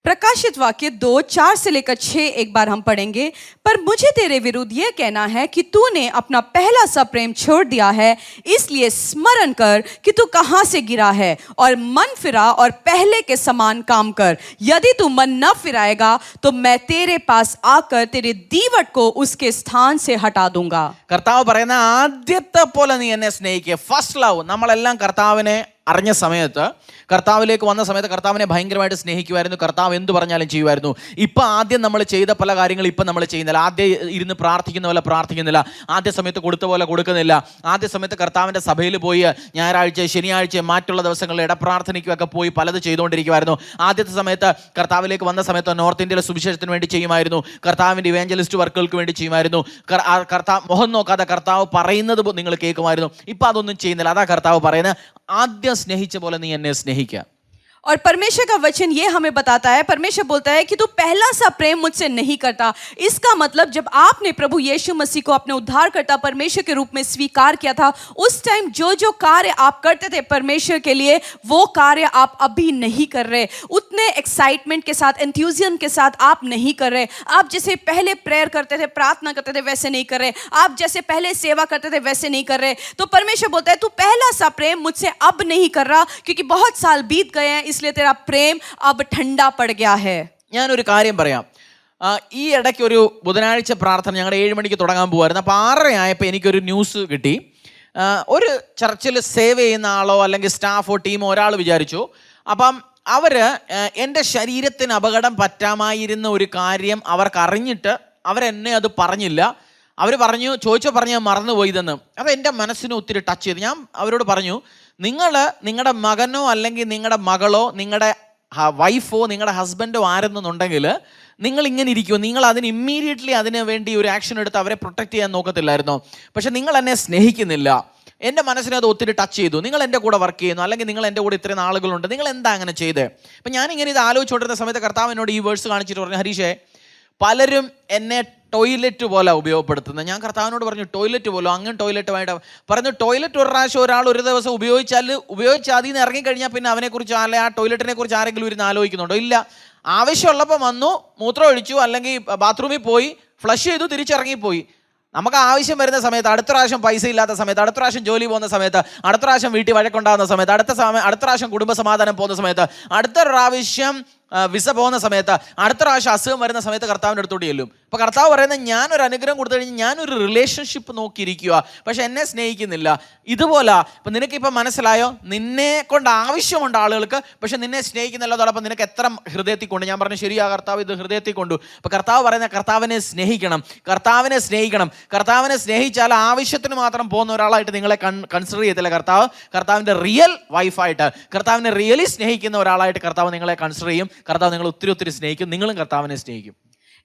प्रकाशित वाक्य 2:4 से लेकर 6 एक बार हम पढ़ेंगे। पर मुझे तेरे विरुद्ध यह कहना है कि तूने अपना पहला सा प्रेम छोड़ दिया है, इसलिए स्मरण कर कि तू कहां से गिरा है और मन फिरा और पहले के समान काम कर। यदि तू मन न फिराएगा तो मैं तेरे पास आकर तेरे दीवट को उसके स्थान से हटा दूंगा। കർത്താവ് പറയുന്ന ആദ്യത്തെ പോലെ നീ എന്നെ സ്നേഹിക്കുക. First love. നമ്മളെല്ലാം കർത്താവിനെ അറിഞ്ഞ സമയത്ത്, കർത്താവിലേക്ക് വന്ന സമയത്ത് കർത്താവിനെ ഭയങ്കരമായിട്ട് സ്നേഹിക്കുമായിരുന്നു. കർത്താവ് എന്ത് പറഞ്ഞാലും ചെയ്യുമായിരുന്നു. ഇപ്പം ആദ്യം നമ്മൾ ചെയ്ത പല കാര്യങ്ങളും ഇപ്പം നമ്മൾ ചെയ്യുന്നില്ല. ആദ്യം ഇരുന്ന് പ്രാർത്ഥിക്കുന്ന പോലെ പ്രാർത്ഥിക്കുന്നില്ല, ആദ്യ സമയത്ത് കൊടുത്ത പോലെ കൊടുക്കുന്നില്ല. ആദ്യ സമയത്ത് കർത്താവിൻ്റെ സഭയിൽ പോയി ഞായറാഴ്ച ശനിയാഴ്ച മറ്റുള്ള ദിവസങ്ങളിൽ ഇടപ്രാർത്ഥനയ്ക്കുമൊക്കെ പോയി പലത് ചെയ്തുകൊണ്ടിരിക്കുമായിരുന്നു. ആദ്യത്തെ സമയത്ത് കർത്താവിലേക്ക് വന്ന സമയത്ത് നോർത്ത് ഇന്ത്യയിലെ സുവിശേഷത്തിന് വേണ്ടി ചെയ്യുമായിരുന്നു, കർത്താവിൻ്റെ ഇവാഞ്ചലിസ്റ്റ് വർക്കുകൾക്ക് വേണ്ടി ചെയ്യുമായിരുന്നു. കർത്താവ് മുഖം നോക്കാതെ കർത്താവ് പറയുന്നത് നിങ്ങൾ കേൾക്കുമായിരുന്നു. ഇപ്പം അതൊന്നും ചെയ്യുന്നില്ല. അതാ കർത്താവ് പറയുന്നത്, ആദ്യം സ്നേഹിച്ച പോലെ നീ എന്നെ സ്നേഹിക്കുക. और परमेश्वर का वचन ये हमें बताता है, परमेश्वर बोलता है कि तू पहला सा प्रेम मुझसे नहीं करता। इसका मतलब जब आपने प्रभु यीशु मसीह को अपने उद्धारकर्ता परमेश्वर के रूप में स्वीकार किया था, उस टाइम जो जो कार्य आप करते थे परमेश्वर के लिए, वो कार्य आप अभी नहीं कर रहे। उतने एक्साइटमेंट के साथ, एंथुसियाज्म के साथ आप नहीं कर रहे। आप जैसे पहले प्रेयर करते थे, प्रार्थना करते थे, वैसे नहीं कर रहे। आप जैसे पहले सेवा करते थे, वैसे नहीं कर रहे। तो परमेश्वर बोलता है तू पहला सा प्रेम मुझसे अब नहीं कर रहा, क्योंकि बहुत साल बीत गए हैं, इसलिए तेरा प्रेम अब ठंडा पड़ गया है। ഞാനൊരു കാര്യം പറയാം. ഈ ഇടയ്ക്ക് ഒരു ബുധനാഴ്ച പ്രാർത്ഥന ഞങ്ങളുടെ 7 മണിക്ക് തുടങ്ങാൻ പോകുമായിരുന്നു. അപ്പോൾ 6:30 ആയപ്പോൾ എനിക്കൊരു ന്യൂസ് കിട്ടി. ഒരു ചർച്ചിൽ സേവ് ചെയ്യുന്ന ആളോ അല്ലെങ്കിൽ സ്റ്റാഫോ ടീമോ ഒരാൾ വിചാരിച്ചു, അപ്പം അവർ എൻ്റെ ശരീരത്തിന് അപകടം പറ്റാമായിരുന്ന ഒരു കാര്യം അവർക്ക് അറിഞ്ഞിട്ട് അവരെന്നെ അത് പറഞ്ഞില്ല. അവർ ചോദിച്ചോ മറന്നുപോയതെന്ന്. അപ്പോൾ എൻ്റെ മനസ്സിനെ ഒത്തിരി ടച്ച് ചെയ്തു. ഞാൻ അവരോട് പറഞ്ഞു, നിങ്ങൾ നിങ്ങളുടെ മകനോ അല്ലെങ്കിൽ നിങ്ങളുടെ മകളോ നിങ്ങളുടെ വൈഫോ നിങ്ങളുടെ ഹസ്ബൻഡോ ആരെന്നുണ്ടെങ്കിൽ നിങ്ങൾ ഇങ്ങനെ ഇരിക്കുമോ? നിങ്ങൾ അതിന് ഇമ്മീഡിയറ്റ്ലി അതിന് വേണ്ടി ഒരു ആക്ഷൻ എടുത്ത് അവരെ പ്രൊട്ടക്റ്റ് ചെയ്യാൻ നോക്കത്തില്ലായിരുന്നോ? പക്ഷെ നിങ്ങൾ എന്നെ സ്നേഹിക്കുന്നില്ല. എൻ്റെ മനസ്സിനെ അത് ഒത്തിരി ടച്ച് ചെയ്തു. നിങ്ങൾ എൻ്റെ കൂടെ വർക്ക് ചെയ്യുന്നു, അല്ലെങ്കിൽ നിങ്ങൾ എൻ്റെ കൂടെ ഇത്രയും ആളുകളുണ്ട്, നിങ്ങൾ എന്താ അങ്ങനെ ചെയ്തേ? അപ്പം ഞാനിങ്ങനെ ഇത് ആലോചിച്ചുകൊണ്ടിരുന്ന സമയത്ത് കർത്താവ് എന്നോട് ഈ വേഴ്സ് കാണിച്ചിട്ട് പറഞ്ഞു, ഹരീഷേ, പലരും എന്നെ ടോയ്ലറ്റ് പോലെ ഉപയോഗപ്പെടുത്തുന്നത്. ഞാൻ കർത്താവിനോട് പറഞ്ഞു, ടോയ്ലറ്റ് പോലോ? അങ്ങനെ ടോയ്ലറ്റുമായിട്ട് പറഞ്ഞു. ടോയ്ലറ്റ് ഒരു പ്രാവശ്യം ഒരാൾ ഒരു ദിവസം ഉപയോഗിച്ച് അതിൽ നിന്ന് ഇറങ്ങിക്കഴിഞ്ഞാൽ പിന്നെ അവനെക്കുറിച്ച് അല്ലെ ആ ടോയ്ലറ്റിനെ കുറിച്ച് ആരെങ്കിലും ഇരുന്ന് ആലോചിക്കുന്നുണ്ടോ? ഇല്ല. ആവശ്യമുള്ളപ്പോൾ വന്നു, മൂത്രം ഒഴിച്ചു, അല്ലെങ്കിൽ ബാത്റൂമിൽ പോയി, ഫ്ലഷ് ചെയ്തു, തിരിച്ചിറങ്ങിപ്പോയി. നമുക്ക് ആവശ്യം വരുന്ന സമയത്ത്, അടുത്ത പ്രാവശ്യം പൈസ ഇല്ലാത്ത സമയത്ത്, അടുത്ത പ്രാവശ്യം ജോലി പോകുന്ന സമയത്ത്, അടുത്ത പ്രാവശ്യം വീട്ടിൽ വഴക്കുണ്ടാകുന്ന സമയത്ത്, അടുത്ത പ്രാവശ്യം കുടുംബ സമാധാനം പോകുന്ന സമയത്ത്, അടുത്ത പ്രാവശ്യം വിസ പോകുന്ന സമയത്ത്, അടുത്ത പ്രാവശ്യം അസുഖം വരുന്ന സമയത്ത് കർത്താവിൻ്റെ അടുത്തോട്ട് ചെല്ലും. അപ്പോൾ കർത്താവ് പറയുന്നത്, ഞാനൊരു അനുഗ്രഹം കൊടുത്തു കഴിഞ്ഞാൽ ഞാനൊരു റിലേഷൻഷിപ്പ് നോക്കിയിരിക്കുക, പക്ഷെ എന്നെ സ്നേഹിക്കുന്നില്ല. ഇതുപോലെ ഇപ്പം നിനക്കിപ്പോൾ മനസ്സിലായോ? നിന്നെ കൊണ്ട് ആവശ്യമുണ്ട് ആളുകൾക്ക്, പക്ഷെ നിന്നെ സ്നേഹിക്കുന്നില്ല. അതോടൊപ്പം നിനക്ക് എത്ര ഹൃദയത്തിൽ കൊണ്ട്? ഞാൻ പറഞ്ഞു, ശരിയാ കർത്താവ്, ഇത് ഹൃദയത്തിൽ കൊണ്ടു. അപ്പോൾ കർത്താവ് പറയുന്നത്, കർത്താവിനെ സ്നേഹിക്കണം. കർത്താവിനെ സ്നേഹിച്ചാൽ ആവശ്യത്തിന് മാത്രം പോകുന്ന ഒരാളായിട്ട് നിങ്ങളെ കൺസിഡർ ചെയ്യത്തില്ല കർത്താവ്. കർത്താവിൻ്റെ റിയൽ വൈഫായിട്ട്, കർത്താവിനെ റിയലി സ്നേഹിക്കുന്ന ഒരാളായിട്ട് കർത്താവ് നിങ്ങളെ കൺസിഡർ ചെയ്യും. കർത്താവ് നിങ്ങൾ ഒത്തിരി സ്നേഹിക്കും. നിങ്ങളും കർത്താവിനെ സ്നേഹിക്കും.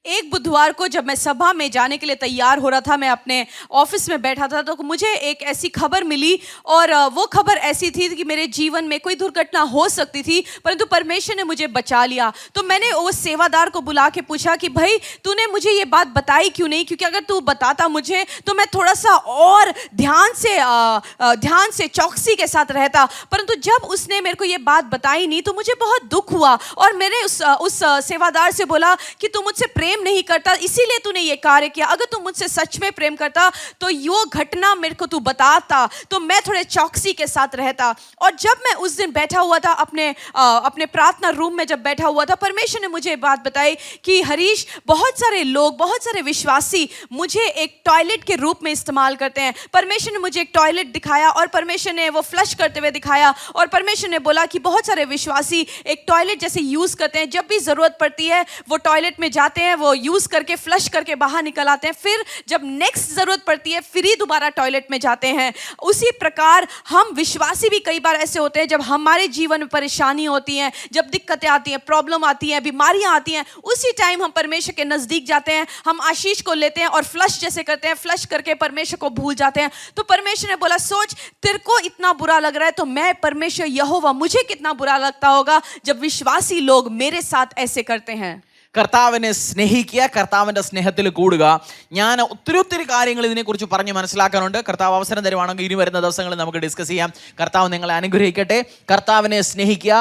एक बुधवार को जब मैं सभा में जाने के लिए तैयार हो रहा था, मैं अपने ऑफिस में बैठा था, तो मुझे एक ऐसी खबर मिली, और वो खबर ऐसी थी कि मेरे जीवन में कोई दुर्घटना हो सकती थी, परंतु परमेश्वर ने मुझे बचा लिया। तो मैंने उस सेवादार को बुला के पूछा कि भाई, तूने मुझे ये बात बताई क्यों नहीं? क्योंकि अगर तू बताता मुझे तो मैं थोड़ा सा और ध्यान से चौकसी के साथ रहता। परंतु जब उसने मेरे को ये बात बताई नहीं, तो मुझे बहुत दुख हुआ, और मैंने उस सेवादार से बोला कि तू मुझसे प्रेम नहीं करता, इसीलिए तूने ये कार्य किया। अगर तू मुझसे सच में प्रेम करता तो यो घटना मेरे को तू बताता, तो मैं थोड़े चौकसी के साथ रहता। और जब मैं उस दिन बैठा हुआ था अपने प्रार्थना रूम में, जब बैठा हुआ था, परमेश्वर ने मुझे बात बताई कि हरीश, बहुत सारे लोग, बहुत सारे विश्वासी मुझे एक टॉयलेट के रूप में इस्तेमाल करते हैं। परमेश्वर ने मुझे एक टॉयलेट दिखाया, और परमेश्वर ने वो फ्लश करते हुए दिखाया, और परमेश्वर ने बोला कि बहुत सारे विश्वासी एक टॉयलेट जैसे यूज करते हैं। जब भी जरूरत पड़ती है वो टॉयलेट में जाते हैं, वो यूज करके फ्लश करके बाहर निकल आते हैं, फिर जब नेक्स्ट जरूरत पड़ती है फिर ही दोबारा टॉयलेट में जाते हैं। उसी प्रकार हम विश्वासी भी कई बार ऐसे होते हैं, जब हमारे जीवन में परेशानी होती है, जब दिक्कतें आती हैं, प्रॉब्लम आती हैं, बीमारियां आती हैं, उसी टाइम हम परमेश्वर के नजदीक जाते हैं, हम आशीष को लेते हैं और फ्लश जैसे करते हैं, फ्लश करके परमेश्वर को भूल जाते हैं। तो परमेश्वर ने बोला, सोच, तेरे को इतना बुरा लग रहा है, तो मैं परमेश्वर यहोवा, मुझे कितना बुरा लगता होगा जब विश्वासी लोग मेरे साथ ऐसे करते हैं। കർത്താവിനെ സ്നേഹിക്കുക, കർത്താവിൻ്റെ സ്നേഹത്തിൽ കൂടുക. ഞാൻ ഒത്തിരി കാര്യങ്ങൾ ഇതിനെക്കുറിച്ച് പറഞ്ഞ് മനസ്സിലാക്കാനുണ്ട്. കർത്താവ് അവസരം തരുവാണെങ്കിൽ ഇനി വരുന്ന ദിവസങ്ങളിൽ നമുക്ക് ഡിസ്കസ് ചെയ്യാം. കർത്താവ് നിങ്ങളെ അനുഗ്രഹിക്കട്ടെ. കർത്താവിനെ സ്നേഹിക്കുക,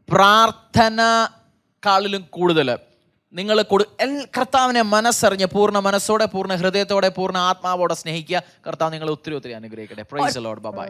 പ്രാർത്ഥന കാളിലും കൂടുതൽ നിങ്ങൾ കർത്താവിനെ മനസ്സറിഞ്ഞ് പൂർണ്ണ മനസ്സോടെ, പൂർണ്ണ ഹൃദയത്തോടെ, പൂർണ്ണ ആത്മാവോടെ സ്നേഹിക്കുക. കർത്താവ് നിങ്ങളെ ഒത്തിരി ഒത്തിരി അനുഗ്രഹിക്കട്ടെ. Praise the Lord. ബൈ.